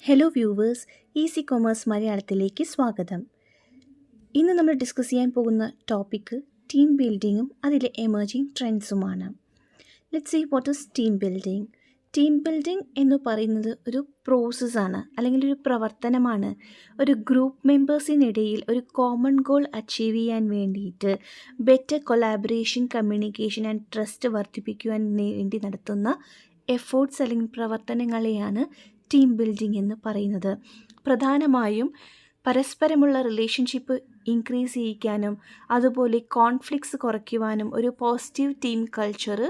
Hello viewers, easy commerce മലയാളത്തിലേക്ക് സ്വാഗതം. ഇന്ന് നമ്മൾ ഡിസ്കസ് ചെയ്യാൻ പോകുന്ന ടോപ്പിക്ക് ടീം ബിൽഡിങ്ങും അതിലെ എമർജിങ് ട്രെൻഡ്സുമാണ്. Let's see what is team building. Team building എന്ന് പറയുന്നത് ഒരു പ്രോസസ്സാണ്, അല്ലെങ്കിൽ ഒരു പ്രവർത്തനമാണ്. ഒരു ഗ്രൂപ്പ് മെമ്പേഴ്സിനിടയിൽ ഒരു കോമൺ ഗോൾ അച്ചീവ് ചെയ്യാൻ വേണ്ടിയിട്ട് better collaboration, communication and trust വർദ്ധിപ്പിക്കുവാൻ വേണ്ടി നടത്തുന്ന എഫേർട്സ് അല്ലെങ്കിൽ പ്രവർത്തനങ്ങളെയാണ് ടീം ബിൽഡിംഗ് എന്ന് പറയുന്നത്. പ്രധാനമായും പരസ്പരമുള്ള റിലേഷൻഷിപ്പ് ഇൻക്രീസ് ചെയ്യിക്കാനും അതുപോലെ കോൺഫ്ലിക്ട്സ് കുറയ്ക്കുവാനും ഒരു പോസിറ്റീവ് ടീം കൾച്ചർ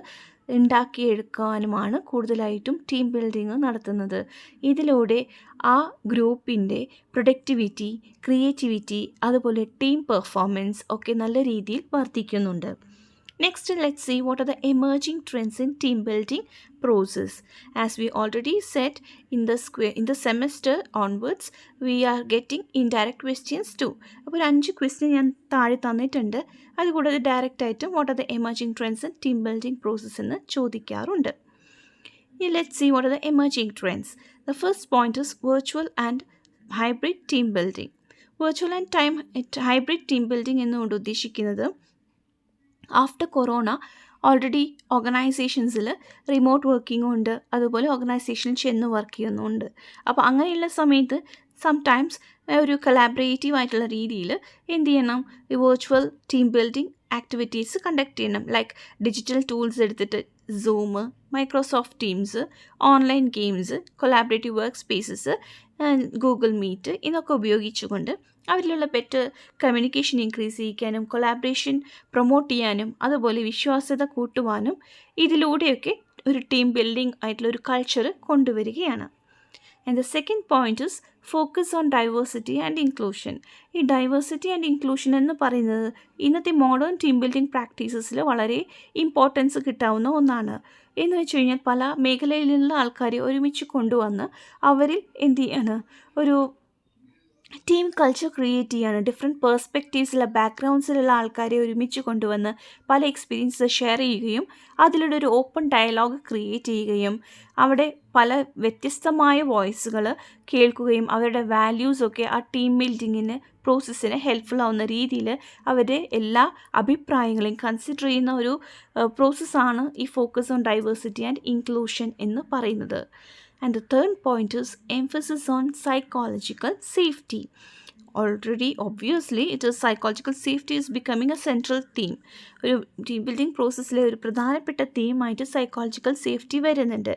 ഉണ്ടാക്കിയെടുക്കാനുമാണ് കൂടുതലായിട്ടും ടീം ബിൽഡിംഗ് നടത്തുന്നത്. ഇതിലൂടെ ആ ഗ്രൂപ്പിൻ്റെ പ്രൊഡക്ടിവിറ്റി, ക്രിയേറ്റിവിറ്റി അതുപോലെ ടീം പെർഫോമൻസ് ഒക്കെ നല്ല രീതിയിൽ വർദ്ധിക്കുന്നുണ്ട്. Next, let's see what are the emerging trends in team building process. As we already said, in the semester onwards, we are getting indirect questions too. അപ്പോൾ 5 question ഞാൻ താഴെ തന്നിട്ടുണ്ട്. അതുകൂടാതെ direct ആയിട്ടും what are the emerging trends in team building process എന്ന് ചോദിക്കാറുണ്ട്. Let's see what are the emerging trends. The first point is virtual and hybrid team building. Virtual and hybrid team building എന്നുകൊണ്ട് ഉദ്ദേശിക്കുന്നത് after corona already ഓർഗനൈസേഷൻസിൽ remote വർക്കിംഗും ഉണ്ട്, അതുപോലെ ഓർഗനൈസേഷനിൽ ചെന്ന് work ചെയ്യുന്നുമുണ്ട്. അപ്പോൾ അങ്ങനെയുള്ള സമയത്ത് സംടൈംസ് ഒരു കൊളാബറേറ്റീവ് ആയിട്ടുള്ള രീതിയിൽ എന്ത് ചെയ്യണം, ഈ virtual team building activities conduct ചെയ്യണം. ലൈക്ക് ഡിജിറ്റൽ ടൂൾസ് എടുത്തിട്ട് Zoom, Microsoft Teams, online games, collaborative work spaces, Google Meet ഇതൊക്കെ ഉപയോഗിച്ചുകൊണ്ട് അവരിലുള്ള ബെറ്റർ കമ്മ്യൂണിക്കേഷൻ ഇൻക്രീസ് ചെയ്യിക്കാനും കൊളാബറേഷൻ പ്രൊമോട്ട് ചെയ്യാനും അതുപോലെ വിശ്വാസ്യത കൂട്ടുവാനും ഇതിലൂടെയൊക്കെ ഒരു ടീം ബിൽഡിംഗ് ആയിട്ടുള്ള ഒരു കൾച്ചർ കൊണ്ടുവരികയാണ്. And the second point is focus on diversity and inclusion. ഈ ഡൈവേഴ്സിറ്റി ആൻഡ് ഇൻക്ലൂഷൻ എന്ന് പറയുന്നത് ഇന്നത്തെ മോഡേൺ ടീം ബിൽഡിംഗ് പ്രാക്ടീസസിൽ വളരെ ഇമ്പോർട്ടൻസ് കിട്ടാവുന്ന ഒന്നാണ്. എന്ന് വെച്ച് കഴിഞ്ഞാൽ പല മേഖലയിലുള്ള ആൾക്കാരെ ഒരുമിച്ച് കൊണ്ടുവന്ന് അവരിൽ എന്ത് ചെയ്യാണ്, ഒരു ടീം കൾച്ചർ ക്രിയേറ്റ് ചെയ്യാണ്. ഡിഫറെൻറ്റ് പേഴ്സ്പെക്റ്റീവ്സിലുള്ള ബാക്ക്ഗ്രൗണ്ട്സിലുള്ള ആൾക്കാരെ ഒരുമിച്ച് കൊണ്ടുവന്ന് പല എക്സ്പീരിയൻസ് ഷെയർ ചെയ്യുകയും അതിലൂടെ ഒരു ഓപ്പൺ ഡയലോഗ് ക്രിയേറ്റ് ചെയ്യുകയും അവിടെ പല വ്യത്യസ്തമായ വോയിസുകൾ കേൾക്കുകയും അവരുടെ വാല്യൂസൊക്കെ ആ ടീം ബിൽഡിങ്ങിന് പ്രോസസ്സിന് ഹെൽപ്ഫുൾ ആവുന്ന രീതിയിൽ അവരുടെ എല്ലാ അഭിപ്രായങ്ങളെയും കൺസിഡർ ചെയ്യുന്ന ഒരു പ്രോസസ്സാണ് ഈ focus on diversity and inclusion എന്ന് പറയുന്നത്. And the third point is emphasis on psychological safety. Already, obviously, psychological safety is becoming a central theme. ഒരു ടീം ബിൽഡിംഗ് പ്രോസസ്സിലെ ഒരു പ്രധാനപ്പെട്ട തീമായിട്ട് സൈക്കോളജിക്കൽ സേഫ്റ്റി വരുന്നുണ്ട്.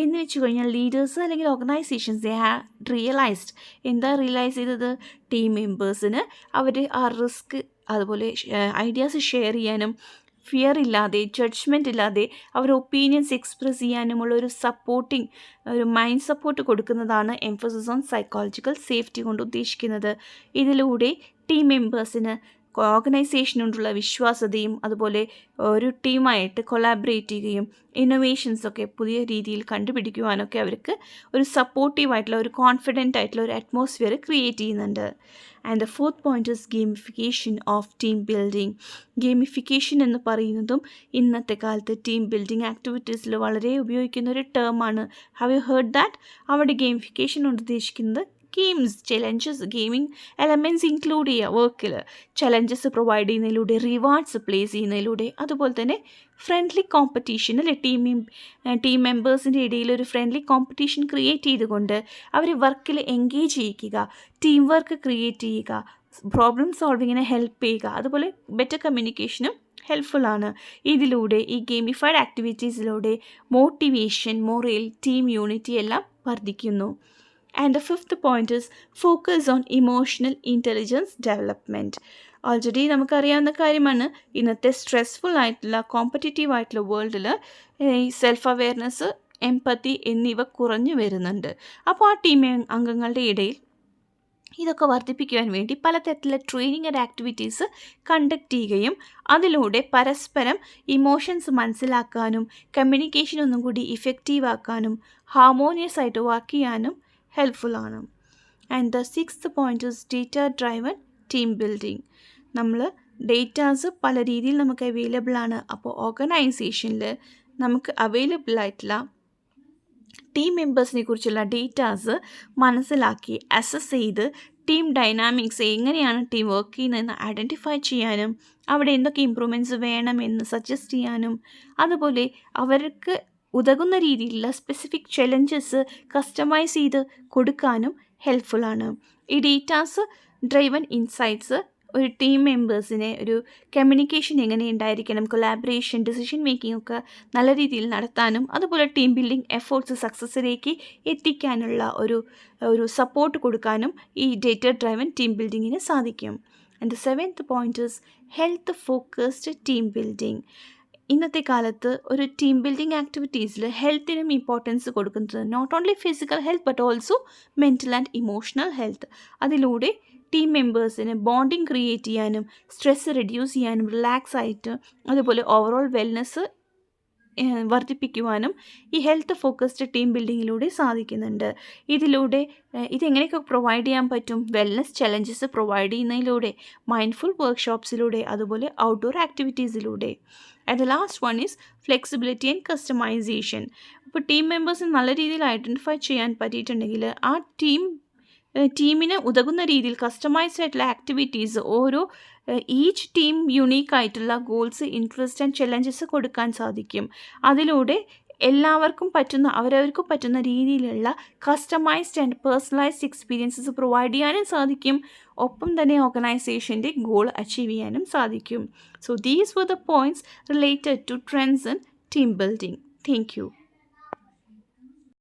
എന്ന് വെച്ച് കഴിഞ്ഞാൽ ലീഡേഴ്സ് അല്ലെങ്കിൽ ഓർഗനൈസേഷൻസ് ദേ ഹാവ് റിയലൈസ്ഡ്. എന്താ റിയലൈസ് ചെയ്തത്? ടീം മെമ്പേഴ്സിന് അവർ ആ റിസ്ക് അതുപോലെ ഐഡിയാസ് ഷെയർ ചെയ്യാനും ഫിയർ ഇല്ലാതെ, ജഡ്ജ്മെൻ്റ് ഇല്ലാതെ അവരുടെ ഒപ്പീനിയൻസ് എക്സ്പ്രസ് ചെയ്യാനുമുള്ള ഒരു സപ്പോർട്ടിങ്, ഒരു മൈൻഡ് സപ്പോർട്ട് കൊടുക്കുന്നതാണ് എംഫസിസ് ഓൺ സൈക്കോളജിക്കൽ സേഫ്റ്റി കൊണ്ട് ഉദ്ദേശിക്കുന്നത്. ഇതിലൂടെ ടീം മെമ്പേഴ്സിന് ഓർഗനൈസേഷനോടുള്ള വിശ്വാസ്യതയും അതുപോലെ ഒരു ടീമായിട്ട് കൊളാബറേറ്റ് ചെയ്യുകയും ഇന്നോവേഷൻസൊക്കെ പുതിയ രീതിയിൽ കണ്ടുപിടിക്കുവാനൊക്കെ അവർക്ക് ഒരു സപ്പോർട്ടീവായിട്ടുള്ള ഒരു കോൺഫിഡൻ്റ് ആയിട്ടുള്ള ഒരു അറ്റ്മോസ്ഫിയർ ക്രിയേറ്റ് ചെയ്യുന്നുണ്ട്. And the fourth point is gamification of team building. Gamification എന്ന് പറയുന്നതും ഇന്നത്തെ കാലത്ത് ടീം ബിൽഡിംഗ് ആക്ടിവിറ്റീസിൽ വളരെ ഉപയോഗിക്കുന്ന ഒരു ടേമാണ്. Have you heard that? അവിടെ ഗെയിമിഫിക്കേഷൻ കൊണ്ട് ഉദ്ദേശിക്കുന്നത് games, challenges, gaming elements include ചെയ്യുക വർക്കിൽ. ചലഞ്ചസ് പ്രൊവൈഡ് ചെയ്യുന്നതിലൂടെ, റിവാർഡ്സ് പ്ലേസ് ചെയ്യുന്നതിലൂടെ, അതുപോലെ തന്നെ ഫ്രണ്ട്ലി കോമ്പറ്റീഷൻ അല്ലെ, ടീം മെമ്പേഴ്സിൻ്റെ ഇടയിൽ ഒരു ഫ്രണ്ട്ലി കോമ്പറ്റീഷൻ ക്രിയേറ്റ് ചെയ്തുകൊണ്ട് അവർ വർക്കിൽ എൻഗേജ് ചെയ്യിക്കുക, ടീം വർക്ക് ക്രിയേറ്റ് ചെയ്യുക, പ്രോബ്ലം സോൾവിങ്ങിനെ ഹെൽപ്പ് ചെയ്യുക, അതുപോലെ ബെറ്റർ കമ്മ്യൂണിക്കേഷനും ഹെൽപ്ഫുള്ളാണ്. ഇതിലൂടെ ഈ ഗെയിമിഫൈഡ് ആക്ടിവിറ്റീസിലൂടെ മോട്ടിവേഷൻ, മൊറേൽ, ടീം യൂണിറ്റി എല്ലാം വർദ്ധിക്കുന്നു. And the fifth point is focus on emotional intelligence development. Already നമുക്കറിയാവുന്ന കാര്യമാണ്, ഇന്നത്തെ സ്ട്രെസ്ഫുൾ ആയിട്ടുള്ള കോമ്പറ്റീറ്റീവ് ആയിട്ടുള്ള വേൾഡിൽ ഈ സെൽഫ് അവെയർനെസ്, എംപത്തി എന്നിവ കുറഞ്ഞു വരുന്നുണ്ട്. അപ്പോൾ ആ ടീം അംഗങ്ങളുടെ ഇടയിൽ ഇതൊക്കെ വർദ്ധിപ്പിക്കുവാൻ വേണ്ടി പലതരത്തിലുള്ള ട്രെയിനിങ് ആൻഡ് ആക്ടിവിറ്റീസ് കണ്ടക്ട് ചെയ്യുകയും അതിലൂടെ പരസ്പരം ഇമോഷൻസ് മനസ്സിലാക്കാനും കമ്മ്യൂണിക്കേഷൻ ഒന്നും കൂടി ഇഫക്റ്റീവ് ആക്കാനും ഹാർമോണിയസ് ആയിട്ട് വർക്ക് ചെയ്യാനും ഹെൽപ്ഫുള്ളാണ്. And the sixth point is data driven team building. നമ്മൾ ഡേറ്റാസ് പല രീതിയിൽ നമുക്ക് അവൈലബിൾ ആണ്. അപ്പോൾ ഓർഗനൈസേഷനിൽ നമുക്ക് അവൈലബിൾ ആയിട്ടുള്ള ടീം മെമ്പേഴ്സിനെ കുറിച്ചുള്ള ഡേറ്റാസ് മനസ്സിലാക്കി അസസ് ചെയ്ത് ടീം ഡൈനാമിക്സ് എങ്ങനെയാണ് ടീം വർക്ക് ചെയ്യുന്നതെന്ന് ഐഡൻറ്റിഫൈ ചെയ്യാനും അവിടെ എന്തൊക്കെ ഇമ്പ്രൂവ്മെൻറ്റ്സ് വേണമെന്ന് സജസ്റ്റ് ചെയ്യാനും അതുപോലെ അവർക്ക് ഉതകുന്ന രീതിയിലുള്ള സ്പെസിഫിക് ചലഞ്ചസ് കസ്റ്റമൈസ് ചെയ്ത് കൊടുക്കാനും ഹെൽപ്ഫുള്ളാണ്. ഈ ഡേറ്റാസ് ഡ്രൈവൻ ഇൻസൈറ്റ്സ് ഒരു ടീം മെമ്പേഴ്സിനെ ഒരു കമ്മ്യൂണിക്കേഷൻ എങ്ങനെ ഉണ്ടായിരിക്കണം, കൊലാബറേഷൻ, ഡിസിഷൻ മേക്കിംഗ് ഒക്കെ നല്ല രീതിയിൽ നടത്താനും അതുപോലെ ടീം ബിൽഡിംഗ് എഫേർട്സ് സക്സസ്സിലേക്ക് എത്തിക്കാനുള്ള ഒരു സപ്പോർട്ട് കൊടുക്കാനും ഈ ഡേറ്റ ഡ്രൈവൻ ടീം ബിൽഡിങ്ങിന് സാധിക്കും. And the 7th point is health focused team building. ഇന്നത്തെ കാലത്ത് ഒരു ടീം ബിൽഡിംഗ് ആക്ടിവിറ്റീസിൽ ഹെൽത്തിനും ഇമ്പോർട്ടൻസ് കൊടുക്കുന്നത് not only physical health but also mental and emotional health. അതിലൂടെ ടീം മെമ്പേഴ്സിന് ബോണ്ടിങ് ക്രിയേറ്റ് ചെയ്യാനും സ്ട്രെസ് റെഡ്യൂസ് ചെയ്യാനും റിലാക്സ് ആയിട്ട് അതുപോലെ ഓവറോൾ വെൽനെസ് വർദ്ധിപ്പിക്കുവാനും ഈ ഹെൽത്ത് ഫോക്കസ്ഡ് ടീം ബിൽഡിങ്ങിലൂടെ സാധിക്കുന്നുണ്ട്. ഇതെങ്ങനെയൊക്കെ പ്രൊവൈഡ് ചെയ്യാൻ പറ്റും? വെൽനെസ് ചലഞ്ചസ് പ്രൊവൈഡ് ചെയ്യുന്നതിലൂടെ, മൈൻഡ്ഫുൾ വർക്ക്ഷോപ്സിലൂടെ, അതുപോലെ ഔട്ട്ഡോർ ആക്ടിവിറ്റീസിലൂടെ. And the last one is flexibility and customisation. ഇപ്പോൾ ടീം മെമ്പേഴ്സിന് നല്ല രീതിയിൽ ഐഡൻറ്റിഫൈ ചെയ്യാൻ പറ്റിയിട്ടുണ്ടെങ്കിൽ ആ ടീമിന് ഉതകുന്ന രീതിയിൽ കസ്റ്റമൈസ്ഡ് ആയിട്ടുള്ള ആക്ടിവിറ്റീസ് ഈച്ച് ടീം യുണീക്ക് ആയിട്ടുള്ള ഗോൾസ്, ഇൻട്രസ്റ്റ് ആൻഡ് ചലഞ്ചസ് കൊടുക്കാൻ സാധിക്കും. അതിലൂടെ അവരവർക്ക് പറ്റുന്ന രീതിയിലുള്ള customized and personalized experiences provide ചെയ്യാനും സാധിക്കും. ഒപ്പം തന്നെ ഓർഗനൈസേഷൻ്റെ ഗോൾ അച്ചീവ് ചെയ്യാനും സാധിക്കും. So these were the points related to trends in team building. Thank U.